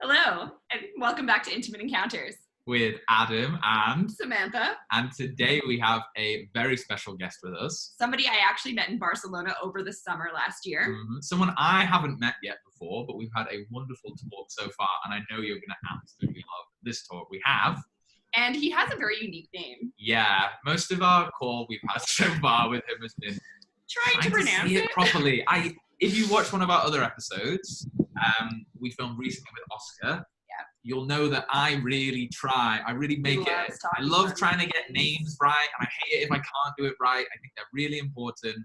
Hello, and welcome back to Intimate Encounters with Adam and Samantha. And today we have a very special guest with us. Somebody I actually met in Barcelona over the summer last year. Someone I haven't met yet before, but we've had a wonderful talk so far, and I know you're going to absolutely love this talk we have. And he has a very unique name. Yeah, most of our call we've had so far with him has been trying to pronounce it properly. If you watch one of our other episodes, we filmed recently with Oscar, you'll know that I really try. I really make it. I love trying to get names right, and I hate it if I can't do it right. I think they're really important.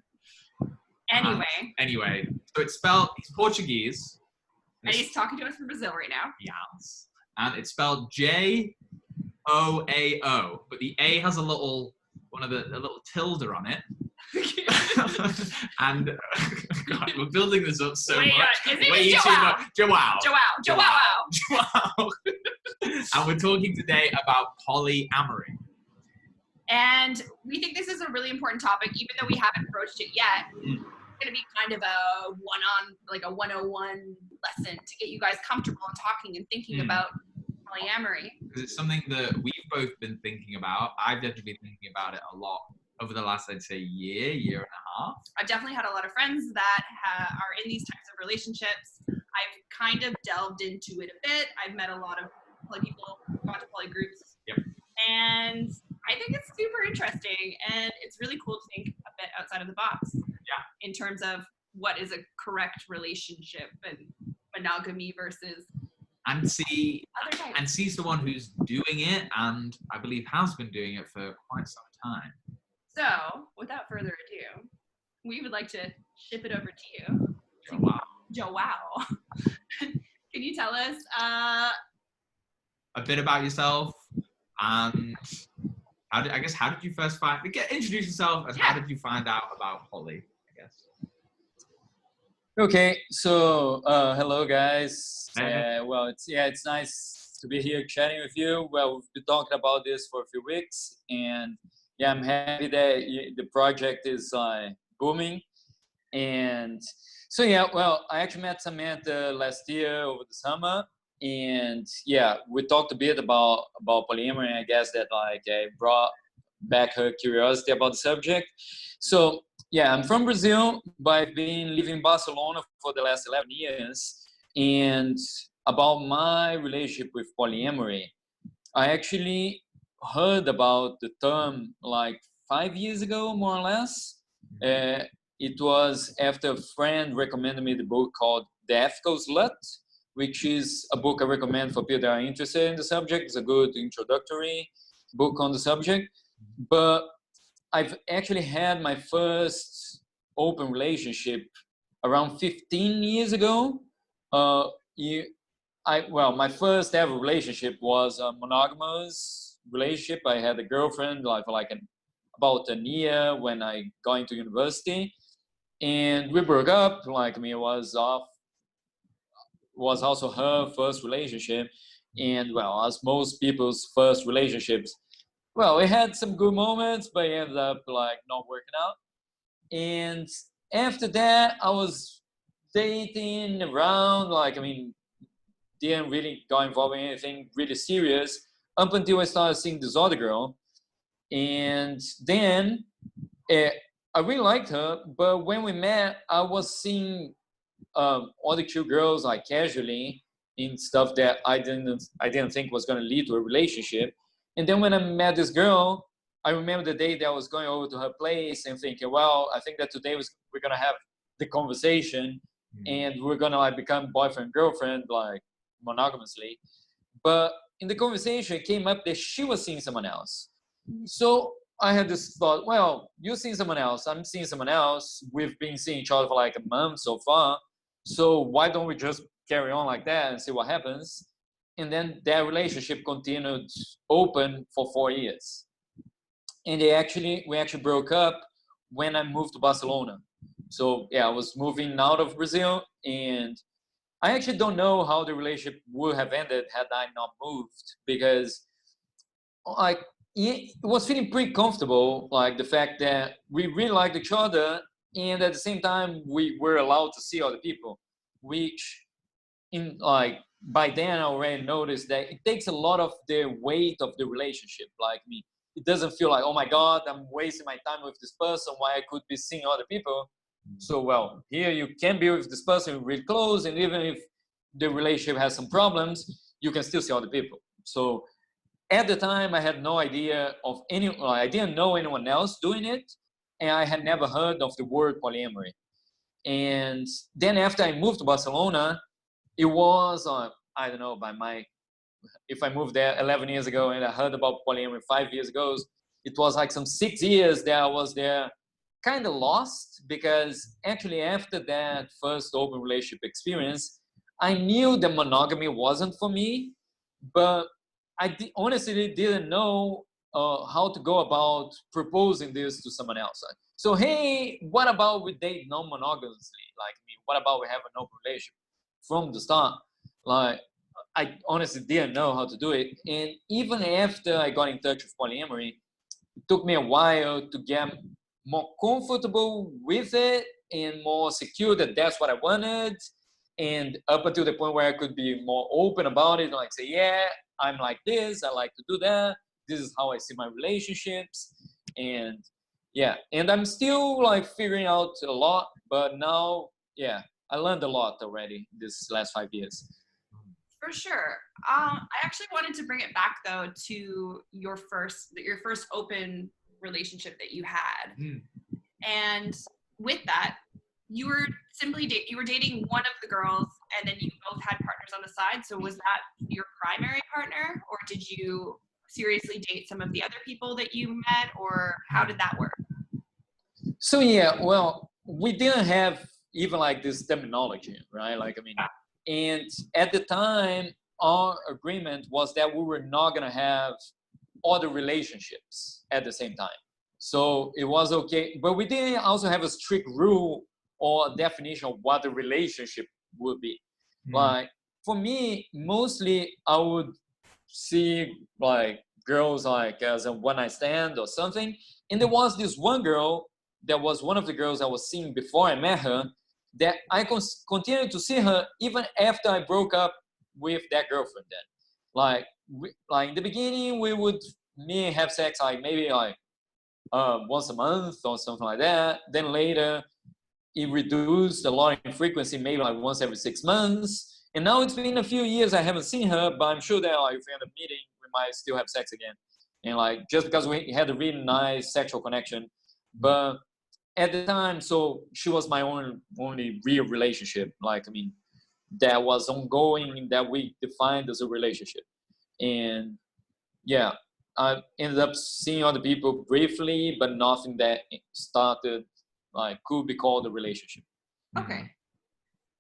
Anyway. So it's spelled, he's Portuguese. And he's talking to us from Brazil right now. Yes. And it's spelled Joao, but the A has a little tilde on it. And God, we're building this up so much. Way too much. Joao. And we're talking today about polyamory. And we think this is a really important topic, even though we haven't broached it yet. It's going to be kind of a 101 lesson to get you guys comfortable in talking and thinking about polyamory. Because it's something that we've both been thinking about. I've definitely been thinking about it a lot over the last, I'd say, year and a half. I've definitely had a lot of friends that are in these types of relationships. I've kind of delved into it a bit. I've met a lot of poly people, gone to poly groups. Yep. And I think it's super interesting, and it's really cool to think a bit outside of the box. Yeah. In terms of what is a correct relationship and monogamy versus and see someone who's doing it, and I believe has been doing it for quite some time. So, without further ado, we would like to ship it over to you. Joao. Can you tell us a bit about yourself, and how did you first introduce yourself, and how did you find out about poly, I guess? Okay, so hello guys. Hey. It's nice to be here chatting with you. Well, we've been talking about this for a few weeks, and I'm happy that the project is booming. And so I actually met Samantha last year over the summer, and we talked a bit about polyamory, and I guess that brought back her curiosity about the subject. So I'm from Brazil, but I've been living in Barcelona for the last 11 years. And about my relationship with polyamory, I actually heard about the term like 5 years ago, more or less. It was after a friend recommended me the book called The Ethical Slut, which is a book I recommend for people that are interested in the subject. It's a good introductory book on the subject. But I've actually had my first open relationship around 15 years ago. My first ever relationship was a monogamous relationship. I had a girlfriend for about a year when I got into university, and we broke up. It was also her first relationship, and as most people's first relationships, it had some good moments, but it ended up not working out. And after that, I was dating around, didn't really got involved in anything really serious up until I started seeing this other girl. And then I really liked her, but when we met, I was seeing other two girls casually in stuff that I didn't think was going to lead to a relationship. And then when I met this girl, I remember the day that I was going over to her place and thinking, I think that today we're going to have the conversation and we're going to become boyfriend, girlfriend, monogamously. But in the conversation, it came up that she was seeing someone else. So I had this thought, you're seeing someone else, I'm seeing someone else. We've been seeing each other for a month so far. So why don't we just carry on like that and see what happens? And then that relationship continued open for 4 years. And we actually broke up when I moved to Barcelona. So I was moving out of Brazil, and I actually don't know how the relationship would have ended had I not moved, because it was feeling pretty comfortable, the fact that we really liked each other, and at the same time we were allowed to see other people, which in by then I already noticed that it takes a lot of the weight of the relationship. Like me, it doesn't feel like, oh my God, I'm wasting my time with this person while I could be seeing other people. So, well, here you can be with this person really close, and even if the relationship has some problems, you can still see other people. So at the time, I had no idea of I didn't know anyone else doing it, and I had never heard of the word polyamory. And then after I moved to Barcelona, it was, I don't know, if I moved there 11 years ago and I heard about polyamory 5 years ago, it was like some 6 years that I was there kind of lost, because actually after that first open relationship experience, I knew that monogamy wasn't for me, but honestly didn't know how to go about proposing this to someone else. So, hey, what about we date non-monogamously? Like, I mean, what about we have an open relationship from the start? Like, I honestly didn't know how to do it. And even after I got in touch with polyamory, it took me a while to get more comfortable with it and more secure that that's what I wanted. And up until the point where I could be more open about it, like say, yeah, I'm like this, I like to do that. This is how I see my relationships. And yeah, and I'm still like figuring out a lot, but now, yeah, I learned a lot already this last 5 years. For sure. I actually wanted to bring it back though to your first open relationship that you had. And with that, you were dating one of the girls, and then you both had partners on the side. So was that your primary partner, or did you seriously date some of the other people that you met, or how did that work? So yeah, well, we didn't have even like this terminology, right? Like, I mean, and at the time, our agreement was that we were not gonna have other relationships at the same time. So it was okay, but we didn't also have a strict rule or definition of what the relationship would be. Like, for me, mostly I would see like girls like as a one night stand or something. And there was this one girl that was one of the girls I was seeing before I met her, that I continued to see her even after I broke up with that girlfriend. Then, like in the beginning, we would have sex like maybe like once a month or something like that. Then later, it reduced a lot in frequency, maybe like once every 6 months. And now it's been a few years I haven't seen her, but I'm sure that like, if we end up meeting, we might still have sex again. And like just because we had a really nice sexual connection, but at the time, so she was my only real relationship. Like, I mean, that was ongoing, that we defined as a relationship. And yeah, I ended up seeing other people briefly, but nothing that started like could be called a relationship. Okay.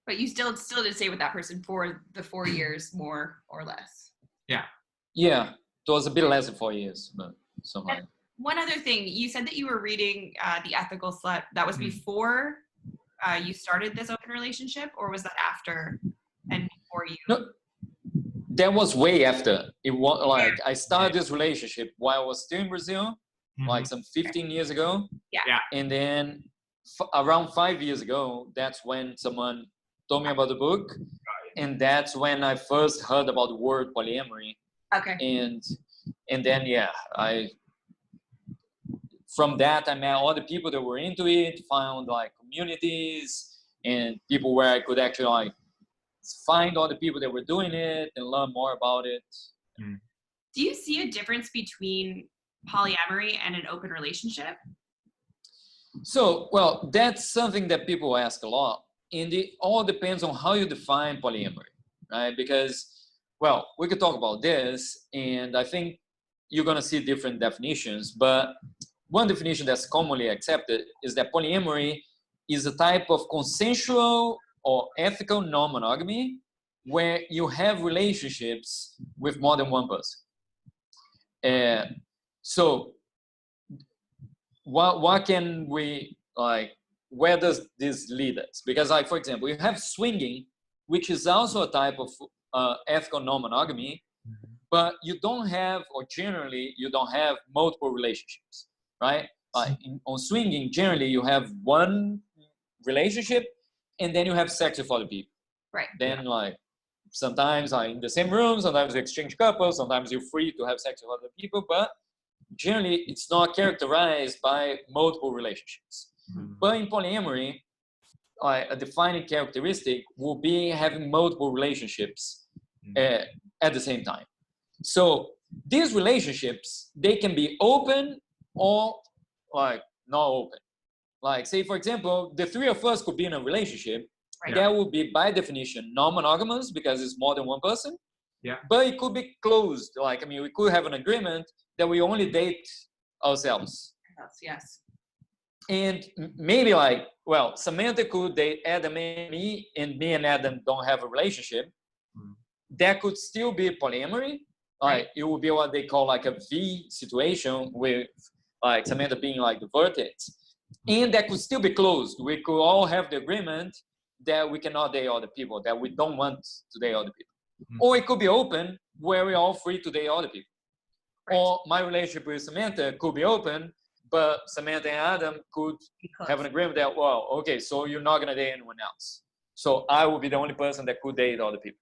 But you still did stay with that person for the 4 years, more or less. Yeah. Yeah, it was a bit less than 4 years, but somehow. And one other thing, you said that you were reading The Ethical Slut. That was before you started this open relationship, or was that after and before you? No, that was way after. It was like I started this relationship while I was still in Brazil, like some 15 years ago. Yeah. And then around 5 years ago, that's when someone told me about the book. And that's when I first heard about the word polyamory. Okay. And then, yeah, from that, I met other people that were into it, found like communities and people where I could actually like find other people that were doing it and learn more about it. Do you see a difference between polyamory and an open relationship? So, well, that's something that people ask a lot. And it all depends on how you define polyamory, right? Because, well, we could talk about this, and I think you're going to see different definitions. But one definition that's commonly accepted is that polyamory is a type of consensual or ethical non-monogamy where you have relationships with more than one person. So what can we like, where does this lead us? Because like, for example, you have swinging, which is also a type of ethical non-monogamy, but you don't have, or generally you don't have multiple relationships, right? On swinging, generally you have one relationship and then you have sex with other people. Right. Then like sometimes like in the same room, sometimes you exchange couples, sometimes you're free to have sex with other people, but generally it's not characterized by multiple relationships. But in polyamory, a defining characteristic will be having multiple relationships at the same time. So these relationships, they can be open or like not open. Like say, for example, the three of us could be in a relationship. Right. That would be by definition non-monogamous because it's more than one person. Yeah. But it could be closed. Like, I mean, we could have an agreement that we only date ourselves. Yes. And maybe like, well, Samantha could date Adam and me and Adam don't have a relationship. That could still be polyamory. Like it would be what they call like a V situation with like Samantha being like the vertex. And that could still be closed. We could all have the agreement that we cannot date other people, that we don't want to date other people. Or it could be open where we're all free to date other people. Or my relationship with Samantha could be open, but Samantha and Adam could have an agreement that, well, okay, so you're not going to date anyone else. So I will be the only person that could date other people.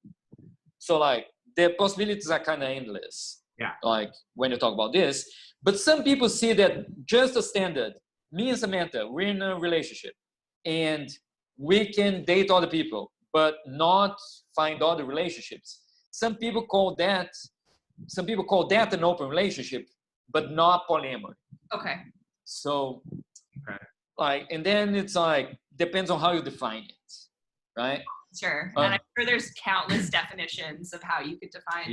So like the possibilities are kind of endless. Yeah. Like when you talk about this, but some people see that just a standard, me and Samantha, we're in a relationship and we can date other people, but not find other relationships. Some people call that an open relationship, but not polyamory. Okay. So, like, and then it's like, depends on how you define it, right? Sure. And I'm sure there's countless definitions of how you could define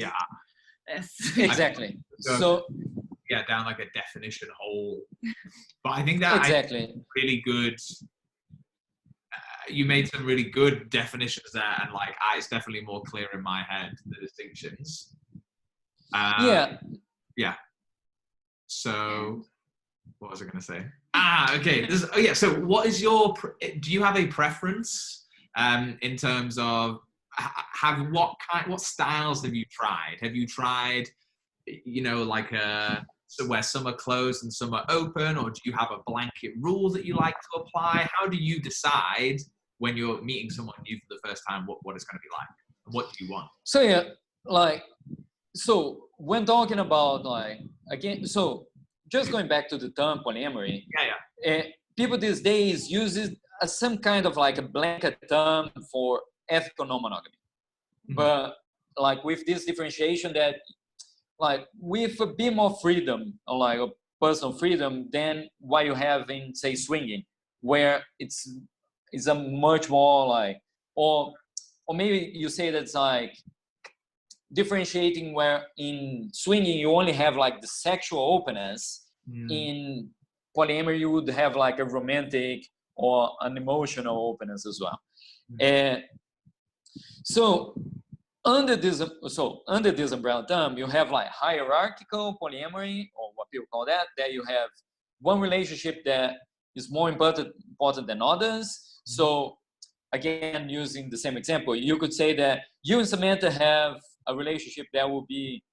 this. Exactly. So, yeah, down like a definition hole. But I think that really good. You made some really good definitions there, and like it's definitely more clear in my head, the distinctions. Yeah. So, what was I going to say? Okay. So, what is your? Do you have a preference in terms of what styles have you tried? Have you tried, like so where some are closed and some are open, or do you have a blanket rule that you like to apply? How do you decide when you're meeting someone new for the first time what it's going to be like? And what do you want? So so when talking about so just going back to the term polyamory, people these days use it as some kind of like a blanket term for ethical non-monogamy. But like with this differentiation that like with a bit more freedom, or like a personal freedom than what you have in say swinging, where it's a much more like, or maybe you say that's like differentiating where in swinging you only have like the sexual openness. In polyamory you would have like a romantic or an emotional openness as well. And so under this umbrella term, you have like hierarchical polyamory, or what people call that you have one relationship that is more important than others. So again, using the same example, you could say that you and Samantha have a relationship that will be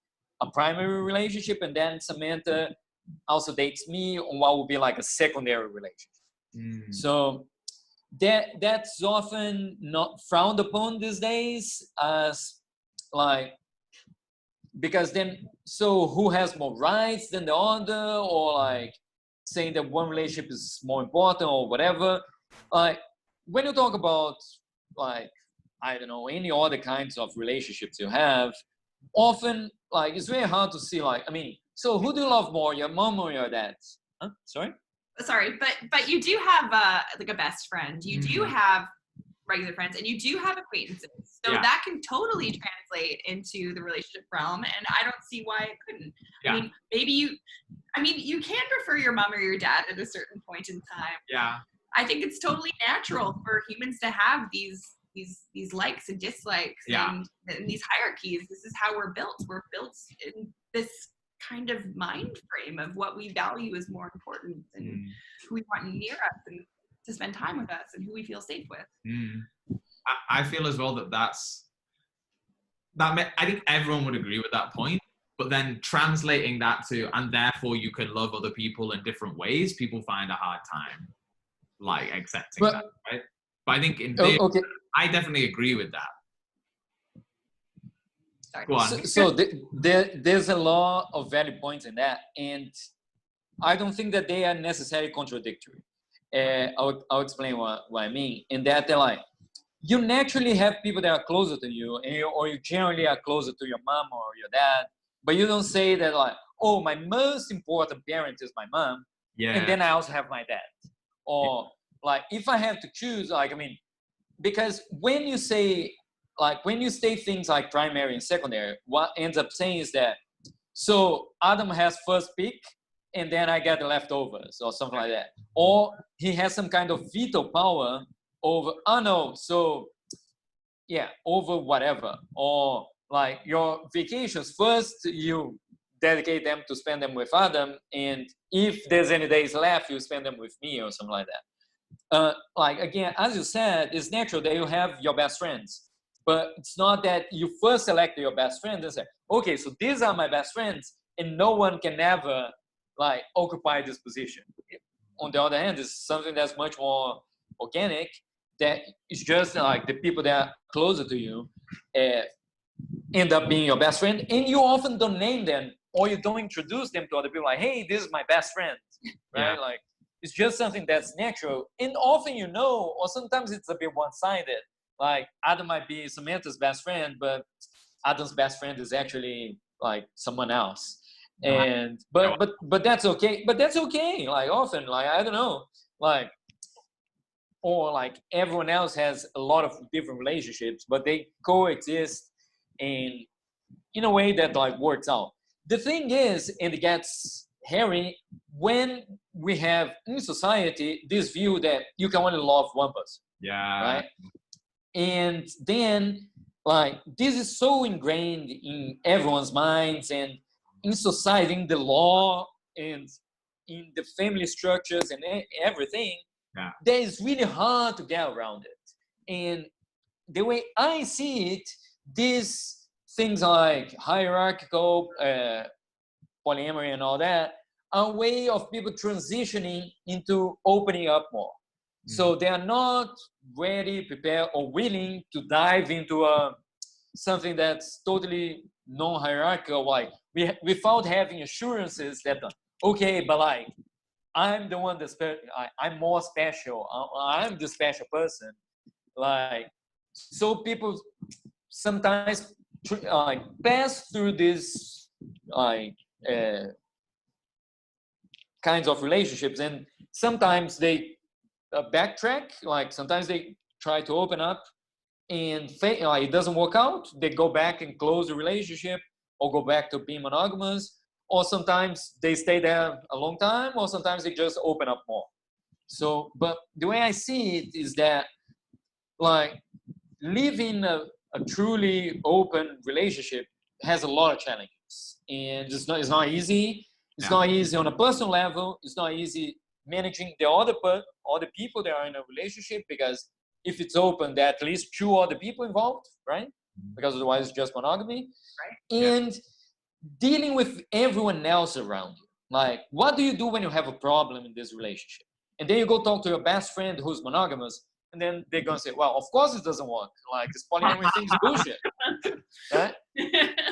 a primary relationship, and then Samantha also dates me on what will be like a secondary relationship. So that's often not frowned upon these days as like, because then, so who has more rights than the other, or like saying that one relationship is more important or whatever. Like when you talk about like, I don't know, any other kinds of relationships you have, often like it's very hard to see like, I mean, so who do you love more, your mom or your dad? Sorry, but you do have like a best friend. You do have regular friends, and you do have acquaintances. So that can totally translate into the relationship realm, and I don't see why it couldn't. I mean, maybe you can prefer your mom or your dad at a certain point in time. Yeah. I think it's totally natural for humans to have these likes and dislikes and these hierarchies. This is how we're built. We're built in this kind of mind frame of what we value as more important, and who we want near us and to spend time with us, and who we feel safe with. I feel as well that I think everyone would agree with that point, but then translating that to, and therefore you can love other people in different ways, people find a hard time like accepting that, right? But I think in theory, I definitely agree with that. Go on. There's a lot of valid points in that, and I don't think that they are necessarily contradictory. I'll explain what I mean. In that they're like, you naturally have people that are closer to you, or you generally are closer to your mom or your dad, but you don't say that like, oh, my most important parent is my mom, and then I also have my dad. Or like, if I have to choose, like, I mean, because when you say things like primary and secondary, what ends up saying is that, so Adam has first pick, and then I get the leftovers or something like that. Or he has some kind of veto power over, over whatever. Or like your vacations, first you dedicate them to spend them with Adam, and if there's any days left, you spend them with me or something like that. Like, again, as you said, it's natural that you have your best friends, but it's not that you first select your best friends and say, okay, so these are my best friends, and no one can ever like occupy this position. On the other hand, it's something that's much more organic, that it's just like the people that are closer to you end up being your best friend, and you often don't name them, or you don't introduce them to other people like, hey, this is my best friend, right? Like, it's just something that's natural, and often or sometimes it's a bit one-sided. Like, Adam might be Samantha's best friend, but Adam's best friend is actually like someone else. And but that's okay. But that's okay. Like, often, like, I don't know, like, or like everyone else has a lot of different relationships, but they coexist in a way that like works out. The thing is, and it gets hairy, when we have in society this view that you can only love one person. Right? And then, like, this is so ingrained in everyone's minds and in society, in the law, and in the family structures and everything, that it's really hard to get around it. And the way I see it, these things like hierarchical, polyamory and all that, are a way of people transitioning into opening up more. So they are not ready, prepared, or willing to dive into something that's totally non-hierarchical, like without having assurances that, okay, but like, I'm the one that's I'm more special. I'm the special person. Like, so people sometimes pass through these kinds of relationships, and sometimes they backtrack. Like, sometimes they try to open up, and it doesn't work out. They go back and close the relationship, or go back to being monogamous, or sometimes they stay there a long time, or sometimes they just open up more. So, but the way I see it is that, like, living a truly open relationship has a lot of challenges, and it's not easy. It's not easy on a personal level. It's not easy managing the other people that are in a relationship, because if it's open, there are at least 2 other people involved, right? Because otherwise it's just monogamy. Right. And dealing with everyone else around you. Like, what do you do when you have a problem in this relationship? And then you go talk to your best friend who's monogamous, and then they're going to say, well, of course it doesn't work. Like, this polyamory thing is bullshit. Right?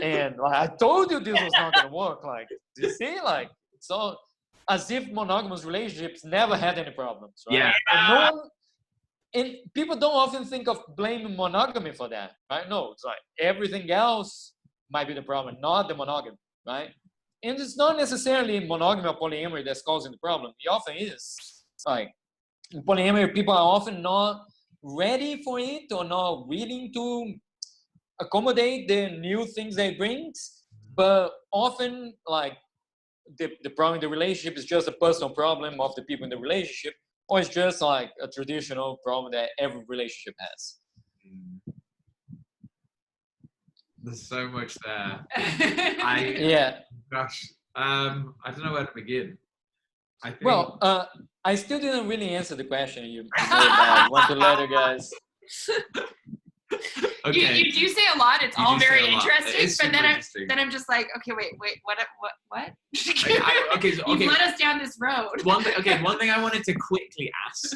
And like, I told you this was not going to work. Like, you see, like, it's all as if monogamous relationships never had any problems, right? And and people don't often think of blaming monogamy for that, right? No, it's like everything else might be the problem, not the monogamy, right? And it's not necessarily monogamy or polyamory that's causing the problem. It often is. Like, in polyamory, people are often not ready for it, or not willing to accommodate the new things that it brings. But often, like, the problem in the relationship is just a personal problem of the people in the relationship, or it's just like a traditional problem that every relationship has. There's so much there. Gosh, I don't know where to begin. I think... I still didn't really answer the question you made. I want to let you guys. Okay. You do say a lot. It's all very interesting, but then I'm just like, okay, wait, what? You've led us down this road. One thing I wanted to quickly ask,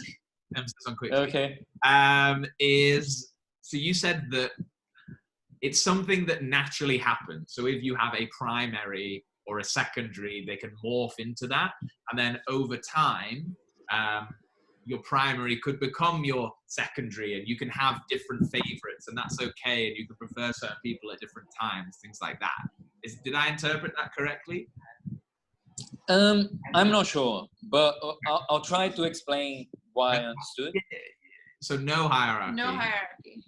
emphasis on quickly. Okay. Is, so you said that it's something that naturally happens. So if you have a primary or a secondary, they can morph into that. And then over time, your primary could become your secondary, and you can have different favorites, and that's okay. And you can prefer certain people at different times, things like that. Did I interpret that correctly? I'm not sure, but I'll try to explain why I understood. So no hierarchy. No hierarchy.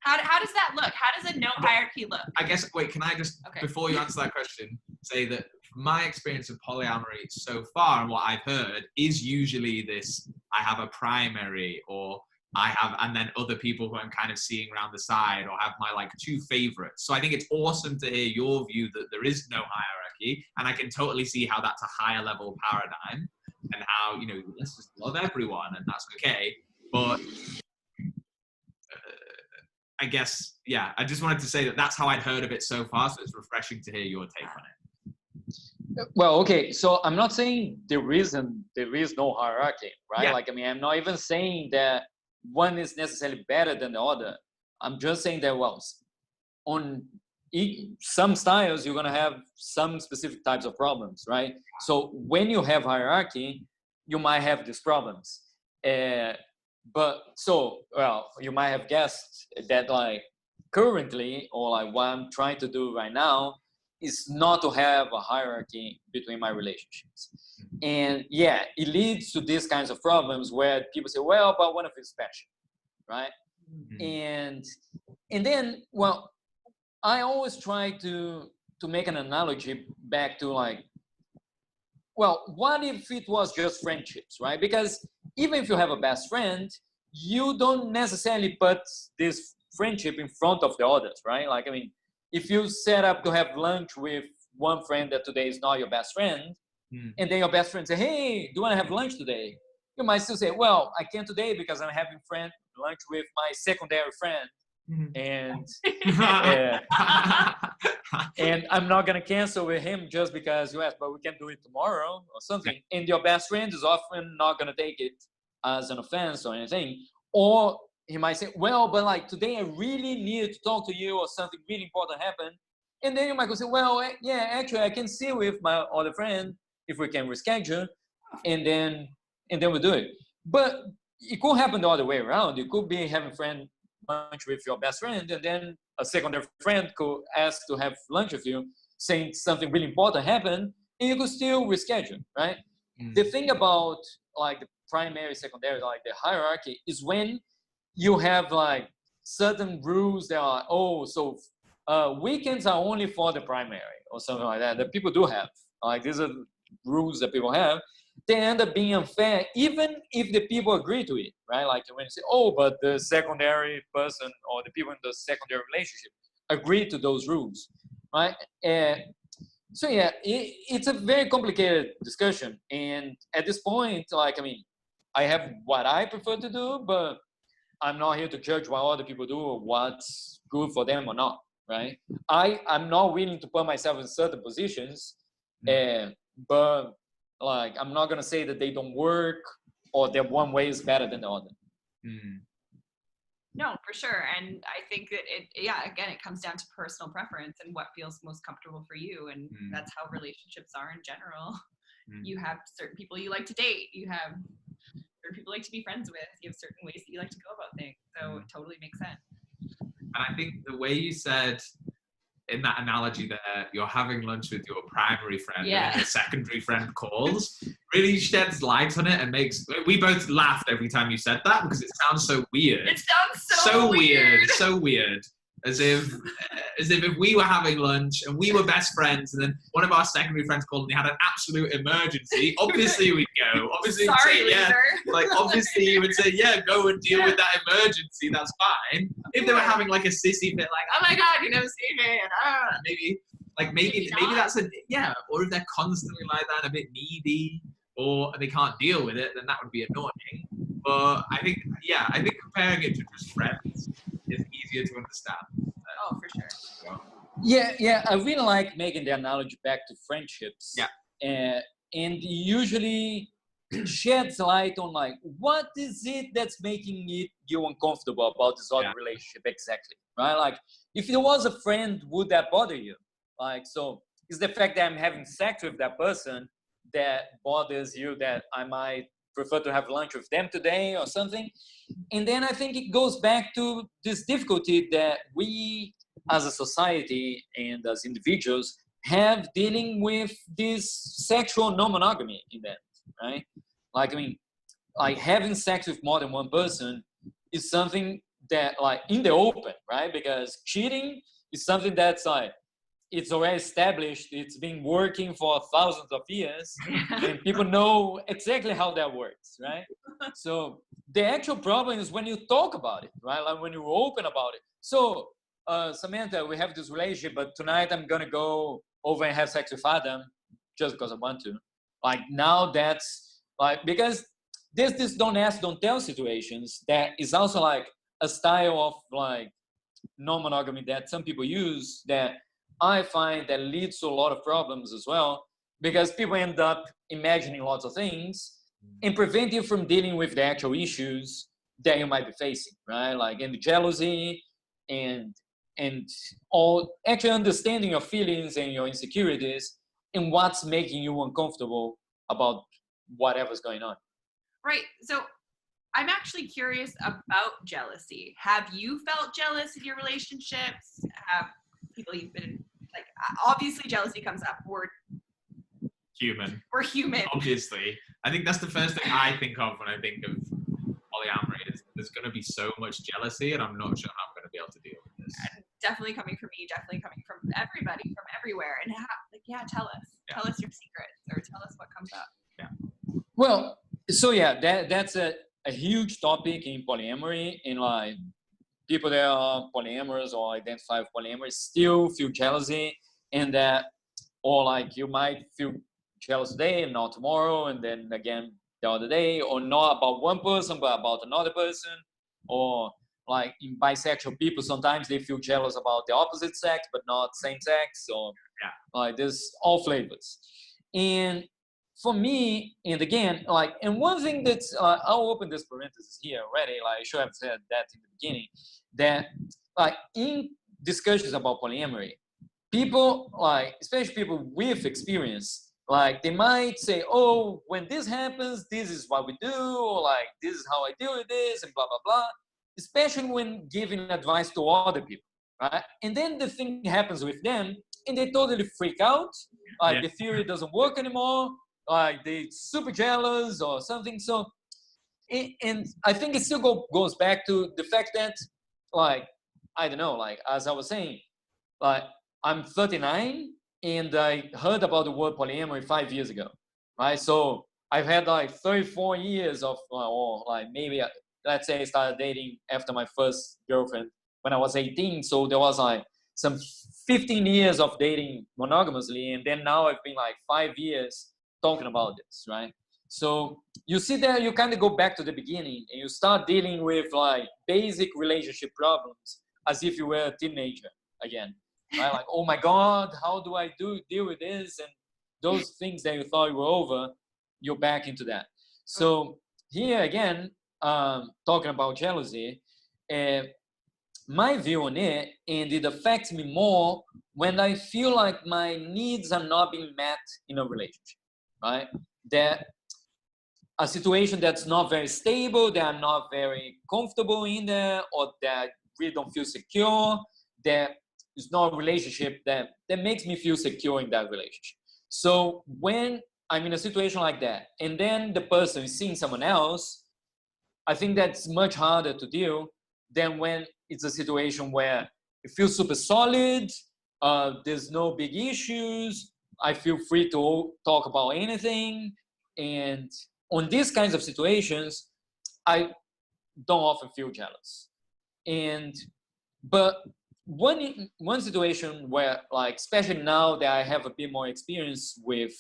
How does that look? How does a no hierarchy look? I guess, wait, can I just, before you answer that question, say that my experience of polyamory so far and what I've heard is usually this, I have a primary, or I have, and then other people who I'm kind of seeing around the side, or have my like two favorites. So I think it's awesome to hear your view that there is no hierarchy, and I can totally see how that's a higher level paradigm, and how, you know, let's just love everyone, and that's okay. But I guess, yeah, I just wanted to say that that's how I'd heard of it so far, so it's refreshing to hear your take on it. Well, okay, so I'm not saying there is no hierarchy, right? Yeah. Like, I mean, I'm not even saying that one is necessarily better than the other. I'm just saying that, well, on some styles, you're gonna have some specific types of problems, right? So when you have hierarchy, you might have these problems. But so, well, you might have guessed that like currently, or like what I'm trying to do right now is not to have a hierarchy between my relationships. And yeah, it leads to these kinds of problems where people say, well, but what if it's special, right? And then, well, I always try to make an analogy back to like, well, what if it was just friendships, right? Because even if you have a best friend, you don't necessarily put this friendship in front of the others, right? Like, I mean, if you set up to have lunch with one friend that today is not your best friend, and then your best friend say, hey, do you want to have lunch today? You might still say, well, I can't today because I'm having lunch with my secondary friend. And and I'm not gonna cancel with him just because you asked, but we can do it tomorrow or something. And your best friend is often not gonna take it as an offense or anything. Or he might say, well, but like today I really needed to talk to you, or something really important happened. And then you might go say, well, yeah, actually I can see with my other friend if we can reschedule, and then we'll do it. But it could happen the other way around. You could be having lunch with your best friend, and then a secondary friend could ask to have lunch with you, saying something really important happened, and you could still reschedule, right? The thing about like the primary, secondary, like the hierarchy, is when you have like certain rules that are, oh, so weekends are only for the primary or something like that people do have. Like these are rules that people have. They end up being unfair, even if the people agree to it, right? Like when you say, oh, but the secondary person or the people in the secondary relationship agree to those rules, right? So yeah, it's a very complicated discussion. And at this point, like, I mean, I have what I prefer to do, but I'm not here to judge what other people do or what's good for them or not, right? I'm not willing to put myself in certain positions, but like, I'm not gonna say that they don't work or that one way is better than the other. No, for sure. And I think that again, it comes down to personal preference and what feels most comfortable for you. And that's how relationships are in general. You have certain people you like to date. You have certain people you like to be friends with. You have certain ways that you like to go about things. So it totally makes sense. And I think the way you said in that analogy there, you're having lunch with your primary friend and your secondary friend calls, really sheds light on it and we both laughed every time you said that because it sounds so weird. It sounds so weird. So weird. As if we were having lunch and we were best friends, and then one of our secondary friends called and they had an absolute emergency. Obviously we'd go. Obviously sorry, we'd say, like obviously you would say, yeah, go and deal with that emergency. That's fine. If they were having like a sissy fit, like, oh my god, you never see me, and maybe that's or if they're constantly like that, a bit needy, or they can't deal with it, then that would be annoying. But I think comparing it to just friends is easier to understand. Oh, for sure. Yeah, I really like making the analogy back to friendships. Yeah. And usually sheds light on like, what is it that's making you uncomfortable about this other relationship exactly, right? Like, if there was a friend, would that bother you? Like, so it's the fact that I'm having sex with that person that bothers you, that I might prefer to have lunch with them today or something. And then I think it goes back to this difficulty that we as a society and as individuals have dealing with this sexual non-monogamy in that, right? Like, I mean, like having sex with more than one person is something that, like, in the open, right? Because cheating is something that's like, it's already established, it's been working for thousands of years, and people know exactly how that works, right? So the actual problem is when you talk about it, right? Like when you're open about it. So, Samantha, we have this relationship, but tonight I'm gonna go over and have sex with Adam just because I want to. Like, now that's like, because there's this don't ask, don't tell situations that is also like a style of like non-monogamy that some people use, that I find that leads to a lot of problems as well, because people end up imagining lots of things and prevent you from dealing with the actual issues that you might be facing, right? Like in the jealousy and all, actually understanding your feelings and your insecurities and what's making you uncomfortable about whatever's going on. Right. So I'm actually curious about jealousy. Have you felt jealous in your relationships? Have people you've been like, obviously jealousy comes up. We're human. Obviously. I think that's the first thing I think of when I think of polyamory, is there's going to be so much jealousy, and I'm not sure how I'm going to be able to deal with this. Definitely coming from me, definitely coming from everybody, from everywhere. And tell us. Yeah. Tell us your secrets, or tell us what comes up. Yeah. Well, so yeah, that's a huge topic in polyamory, and like people that are polyamorous or identify with polyamory still feel jealousy, and that, or like you might feel jealous today and not tomorrow, and then again the other day, or not about one person but about another person. Or like in bisexual people, sometimes they feel jealous about the opposite sex but not same sex. Or like there's all flavors. And for me, and again, like, and one thing that's, I'll open this parenthesis here already, like I should have said that in the beginning, that like in discussions about polyamory, people, like, especially people with experience, like they might say, oh, when this happens, this is what we do, or like, this is how I deal with this, and blah, blah, blah, especially when giving advice to other people, right? And then the thing happens with them, and they totally freak out, like the theory doesn't work anymore, like they super jealous or something. So, and I think it still goes back to the fact that, like, I don't know, like, as I was saying, like, I'm 39 and I heard about the word polyamory 5 years ago, right? So I've had like 34 years of, or like maybe, let's say I started dating after my first girlfriend when I was 18. So there was like some 15 years of dating monogamously. And then now I've been like 5 years talking about this, right? So you see that you kind of go back to the beginning and you start dealing with like basic relationship problems as if you were a teenager again, right? Like, oh my God, how do I deal with this? And those things that you thought you were over, you're back into that. So here again, talking about jealousy, my view on it, and it affects me more when I feel like my needs are not being met in a relationship, right? That a situation that's not very stable, that I'm not very comfortable in there, or that really don't feel secure, that is not a relationship that makes me feel secure in that relationship. So when I'm in a situation like that, and then the person is seeing someone else, I think that's much harder to deal than when it's a situation where it feels super solid, there's no big issues, I feel free to talk about anything. And on these kinds of situations, I don't often feel jealous. But one situation where, like, especially now that I have a bit more experience with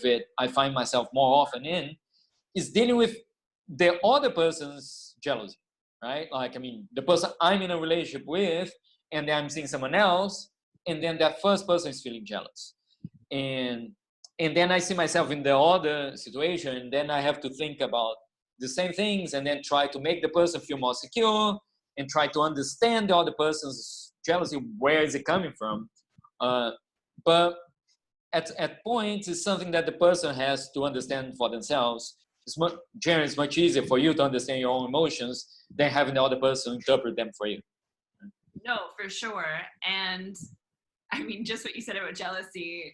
it, I find myself more often in, is dealing with the other person's jealousy, right? Like, I mean, the person I'm in a relationship with, and then I'm seeing someone else, and then that first person is feeling jealous. And then I see myself in the other situation, and then I have to think about the same things and then try to make the person feel more secure and try to understand the other person's jealousy, where is it coming from? But at points, it's something that the person has to understand for themselves. Generally, it's much easier for you to understand your own emotions than having the other person interpret them for you. No, for sure. And I mean, just what you said about jealousy,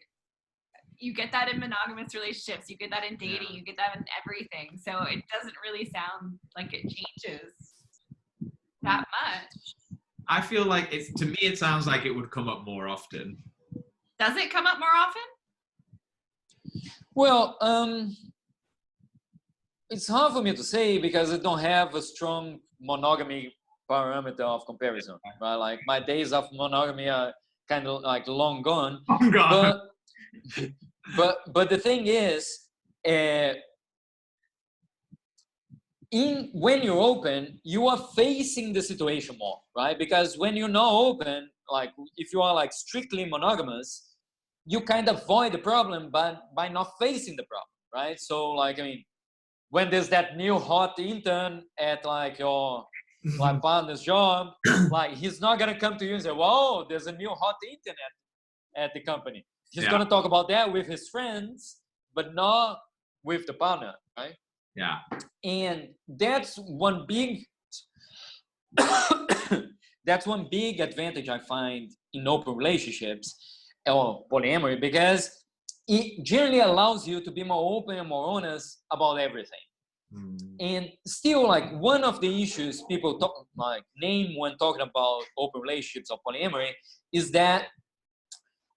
you get that in monogamous relationships, you get that in dating, you get that in everything. So it doesn't really sound like it changes that much. I feel like to me, it sounds like it would come up more often. Does it come up more often? Well, it's hard for me to say because I don't have a strong monogamy parameter of comparison, right? Like my days of monogamy are kind of like long gone. But the thing is, when you're open, you are facing the situation more, right? Because when you're not open, like if you are like strictly monogamous, you kind of avoid the problem by not facing the problem, right? So like, I mean, when there's that new hot intern at like your like partner's job, like he's not gonna come to you and say, "Whoa, there's a new hot intern at the company." He's gonna talk about that with his friends, but not with the partner, right? Yeah. And that's one big advantage I find in open relationships or polyamory, because it generally allows you to be more open and more honest about everything. And still, like, one of the issues people name when talking about open relationships or polyamory is that,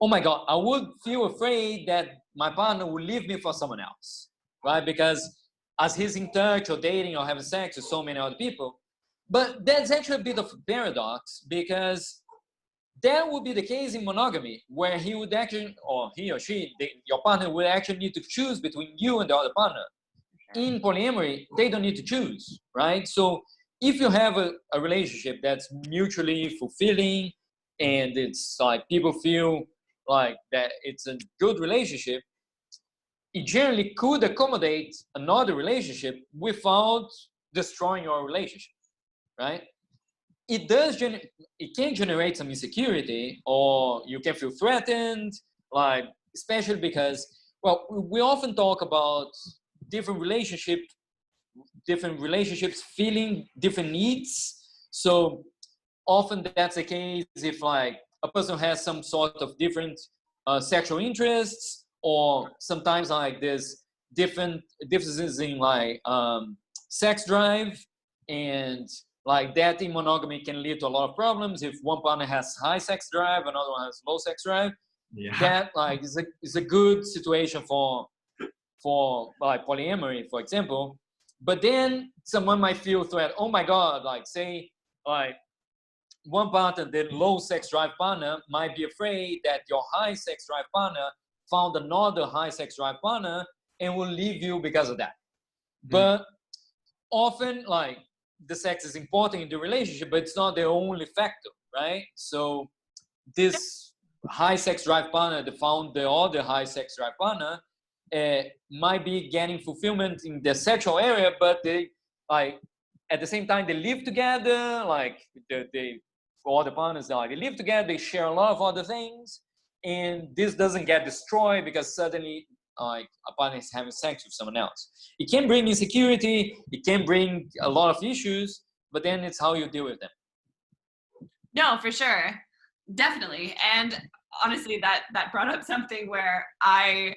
oh my God, I would feel afraid that my partner will leave me for someone else, right? Because as he's in touch or dating or having sex with so many other people. But that's actually a bit of a paradox, because that would be the case in monogamy, where he would actually, or he or she, your partner would actually need to choose between you and the other partner. In polyamory, they don't need to choose, right? So if you have a relationship that's mutually fulfilling and it's like people feel like that it's a good relationship, it generally could accommodate another relationship without destroying your relationship, right? It can generate some insecurity, or you can feel threatened, like, especially because, well, we often talk about different relationships feeling different needs. So often that's the case if like a person has some sort of different sexual interests, or sometimes like there's differences in like sex drive, and like that in monogamy can lead to a lot of problems. If one partner has high sex drive, another one has low sex drive, that like is a good situation for like polyamory, for example. But then someone might feel threat. Oh my God, like say like one partner, the low sex drive partner, might be afraid that your high sex drive partner found another high sex drive partner and will leave you because of that. But often, like, the sex is important in the relationship, but it's not the only factor, right? So this high sex drive partner that found the other high sex drive partner might be getting fulfillment in the sexual area, but they, like, at the same time they live together, like all the partners, like, they live together, they share a lot of other things, and this doesn't get destroyed because suddenly like a partner is having sex with someone else. It can bring insecurity, it can bring a lot of issues, but then it's how you deal with them. No, for sure, definitely. And honestly, that brought up something where I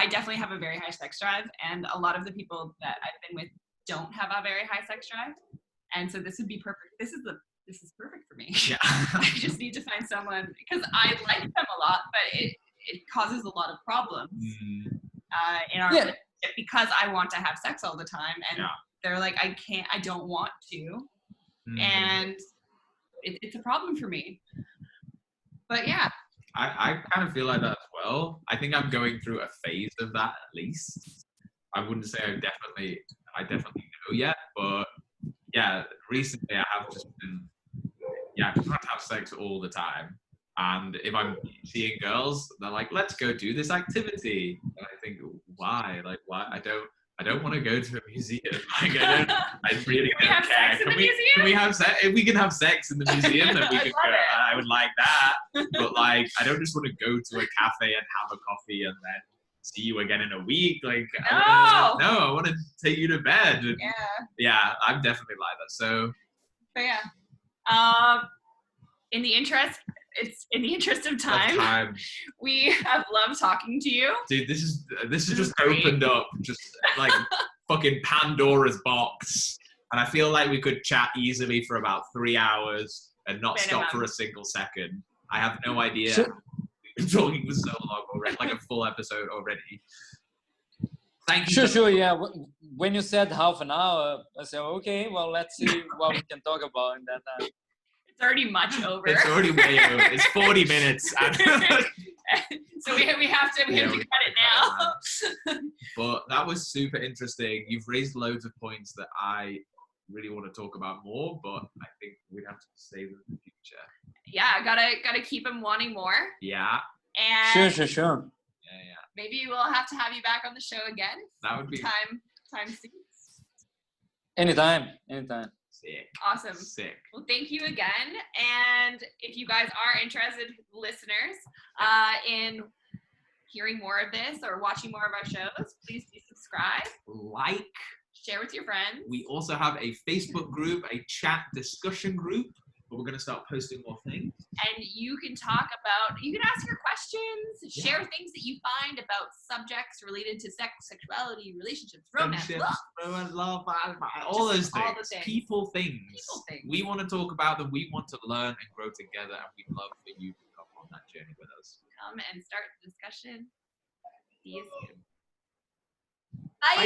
definitely have a very high sex drive, and a lot of the people that I've been with don't have a very high sex drive, and so this would be perfect. This is perfect for me. Yeah. I just need to find someone, because I like them a lot, but it causes a lot of problems in our relationship, because I want to have sex all the time, and they're like, I don't want to, and it's a problem for me. But yeah. I kind of feel like that as well. I think I'm going through a phase of that, at least. I wouldn't say I definitely know yet, but yeah, recently I have just been trying to have sex all the time. And if I'm seeing girls, they're like, let's go do this activity. And I think, why? Like, why? I don't want to go to a museum. Like, I really don't have care. sex in the museum? Can we have sex? If we can have sex in the museum, then we can go. I would like that. But like, I don't just want to go to a cafe and have a coffee and then see you again in a week. Like, I want to take you to bed. And yeah, I'm definitely like that. So, but yeah, in the interest of time, we have loved talking to you. Dude, this is just opened up just like fucking Pandora's box. And I feel like we could chat easily for about 3 hours and not stop for a single second. I have no idea. We've been talking for so long already, like a full episode already. Thank you. Sure, yeah. When you said half an hour, I said, okay, well, let's see what we can talk about in that time. It's already much over. It's already way over. It's 40 minutes. So we have to cut it now. But that was super interesting. You've raised loads of points that I really want to talk about more, but I think we'd have to save them in the future. Yeah, gotta keep them wanting more. Yeah. And sure. Yeah. Maybe we'll have to have you back on the show again. That would be time suits. Anytime. Sick. Awesome. Sick. Well, thank you again. And if you guys are interested, listeners, in hearing more of this or watching more of our shows, please do subscribe. Like. Share with your friends. We also have a Facebook group, a chat discussion group, but we're going to start posting more things. And you can ask your questions, share things that you find about subjects related to sex, sexuality, relationships, romance, love, all those things. All the things. People things. We want to talk about them. We want to learn and grow together, and we'd love for you to come on that journey with us. Come and start the discussion. See you soon. Bye.